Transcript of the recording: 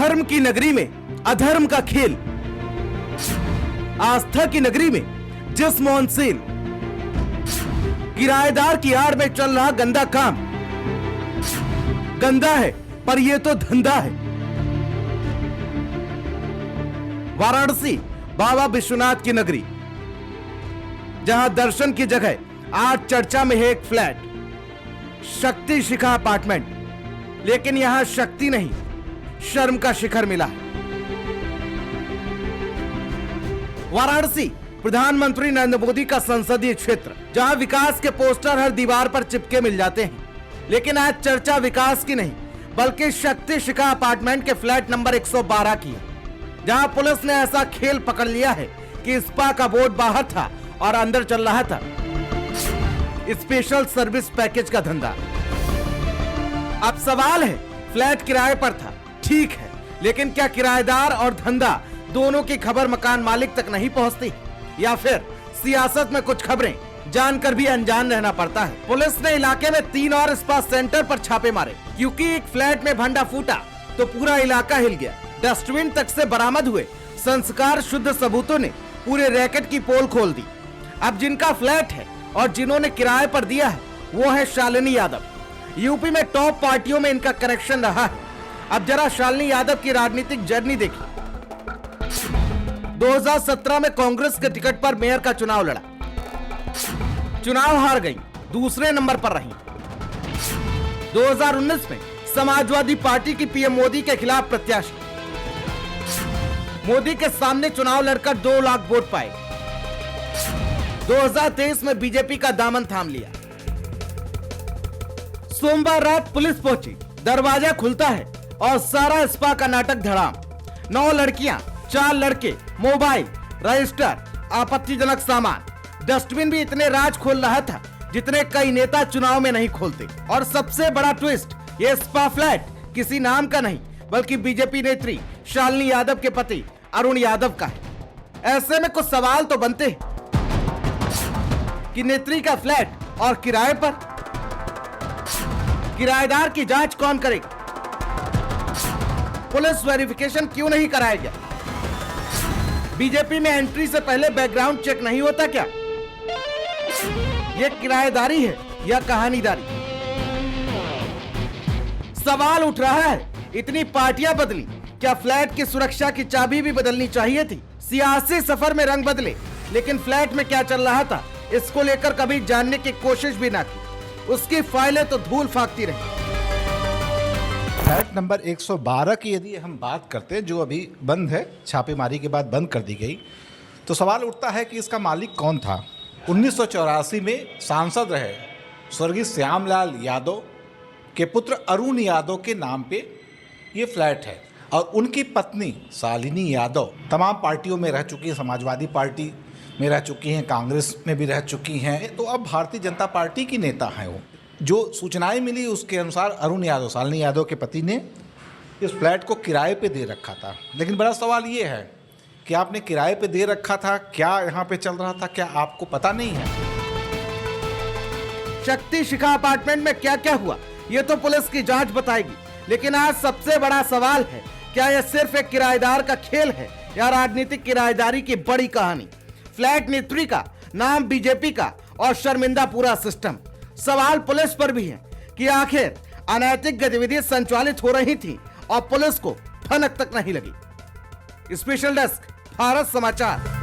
धर्म की नगरी में अधर्म का खेल, आस्था की नगरी में जिस्म ऑन सेल, किराएदार की आड़ में चल रहा गंदा काम। गंदा है पर यह तो धंधा है। वाराणसी बाबा विश्वनाथ की नगरी, जहां दर्शन की जगह आज चर्चा में है एक फ्लैट, शक्ति शिखा अपार्टमेंट। लेकिन यहां शक्ति नहीं, शर्म का शिखर मिला है। वाराणसी प्रधानमंत्री नरेंद्र मोदी का संसदीय क्षेत्र, जहां विकास के पोस्टर हर दीवार पर चिपके मिल जाते हैं। लेकिन आज चर्चा विकास की नहीं, बल्कि शक्ति शिखा अपार्टमेंट के फ्लैट नंबर 112 की है, जहां पुलिस ने ऐसा खेल पकड़ लिया है कि स्पा का बोर्ड बाहर था और अंदर चल रहा था स्पेशल सर्विस पैकेज का धंधा। अब सवाल है, फ्लैट किराए पर था, ठीक है, लेकिन क्या किराएदार और धंधा दोनों की खबर मकान मालिक तक नहीं पहुंचती? या फिर सियासत में कुछ खबरें जानकर भी अनजान रहना पड़ता है? पुलिस ने इलाके में 3 और स्पा सेंटर पर छापे मारे, क्योंकि एक फ्लैट में भंडा फूटा तो पूरा इलाका हिल गया। डस्टबिन तक से बरामद हुए संस्कार शुद्ध सबूतों ने पूरे रैकेट की पोल खोल दी। अब जिनका फ्लैट है और जिन्होंने किराए पर दिया है वो है शालिनी यादव। यूपी में टॉप पार्टियों में इनका कनेक्शन रहा है। अब जरा शालिनी यादव की राजनीतिक जर्नी देखिए। 2017 में कांग्रेस के टिकट पर मेयर का चुनाव लड़ा, चुनाव हार गई, दूसरे नंबर पर रही। 2019 में समाजवादी पार्टी की पीएम मोदी के खिलाफ प्रत्याशी, मोदी के सामने चुनाव लड़कर 2 लाख वोट पाए। 2023 में बीजेपी का दामन थाम लिया। सोमवार रात पुलिस पहुंची, दरवाजा खुलता है और सारा स्पा का नाटक धड़ाम। 9 लड़कियां, 4 लड़के, मोबाइल, रजिस्टर, आपत्तिजनक सामान। डस्टबिन भी इतने राज खोल रहा था जितने कई नेता चुनाव में नहीं खोलते। और सबसे बड़ा ट्विस्ट, ये स्पा फ्लैट किसी नाम का नहीं, बल्कि बीजेपी नेत्री शालिनी यादव के पति अरुण यादव का है। ऐसे में कुछ सवाल तो बनते हैं कि नेत्री का फ्लैट और किराए पर, किराएदार की जांच कौन करेगा? पुलिस वेरिफिकेशन क्यों नहीं कराया गया? बीजेपी में एंट्री से पहले बैकग्राउंड चेक नहीं होता क्या? यह किराएदारी है या कहानीदारी? सवाल उठ रहा है, इतनी पार्टियां बदली, क्या फ्लैट की सुरक्षा की चाबी भी बदलनी चाहिए थी? सियासी सफर में रंग बदले, लेकिन फ्लैट में क्या चल रहा था इसको लेकर कभी जानने की कोशिश भी ना की। उसकी फाइलें तो धूल फाकती रही। फ्लैट नंबर 112 की यदि हम बात करते हैं, जो अभी बंद है, छापेमारी के बाद बंद कर दी गई, तो सवाल उठता है कि इसका मालिक कौन था। 1984 में सांसद रहे स्वर्गीय श्यामलाल यादव के पुत्र अरुण यादव के नाम पे ये फ्लैट है। और उनकी पत्नी शालिनी यादव तमाम पार्टियों में रह चुकी हैं, समाजवादी पार्टी में रह चुकी हैं, कांग्रेस में भी रह चुकी हैं, तो अब भारतीय जनता पार्टी की नेता हैं वो। जो सूचनाएं मिली उसके अनुसार अरुण यादव, शालिनी यादव के पति ने इस फ्लैट को किराए पे दे रखा था। लेकिन बड़ा सवाल ये है कि आपने किराए पे दे रखा था, क्या यहाँ पे चल रहा था, क्या आपको पता नहीं है? शक्ति शिखा अपार्टमेंट में क्या क्या हुआ ये तो पुलिस की जांच बताएगी। लेकिन आज सबसे बड़ा सवाल है, क्या यह सिर्फ एक किराएदार का खेल है या राजनीतिक किराएदारी की बड़ी कहानी? फ्लैट नेत्री का, नाम बीजेपी का और शर्मिंदा पूरा सिस्टम। सवाल पुलिस पर भी है कि आखिर अनैतिक गतिविधि संचालित हो रही थी और पुलिस को भनक तक नहीं लगी। स्पेशल डेस्क, भारत समाचार।